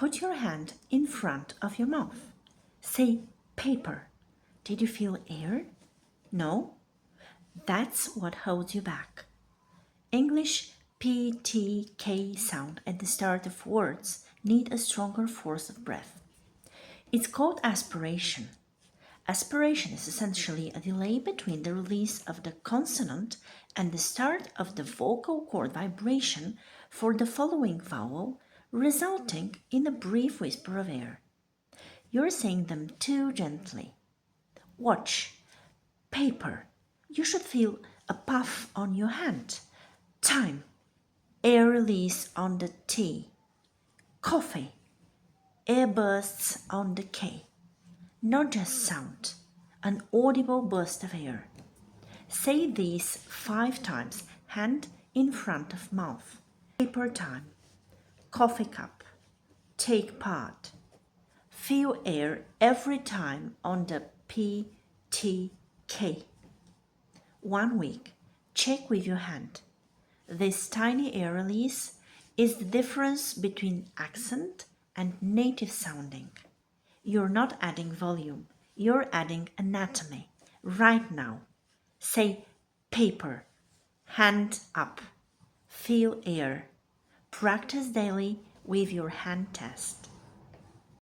Put your hand in front of your mouth. Say paper. Did you feel air? No? That's what holds you back. English PTK sound at the start of words need a stronger force of breath. It's called aspiration. Aspiration is essentially a delay between the release of the consonant and the start of the vocal cord vibration for the following vowel, resulting in a brief whisper of air. You're saying them too gently. Watch. Paper. You should feel a puff on your hand. Time. Air release on the T. Coffee. Air bursts on the K. Not just sound, an audible burst of air. Say these 5 times, hand in front of mouth. Paper time. Coffee cup. Take part. Feel air every time on the P, T, K. 1 week. Check with your hand. This tiny air release is the difference between accent and native sounding. You're not adding volume, you're adding anatomy. Right now, say paper, hand up, feel air. Practice daily with your hand test.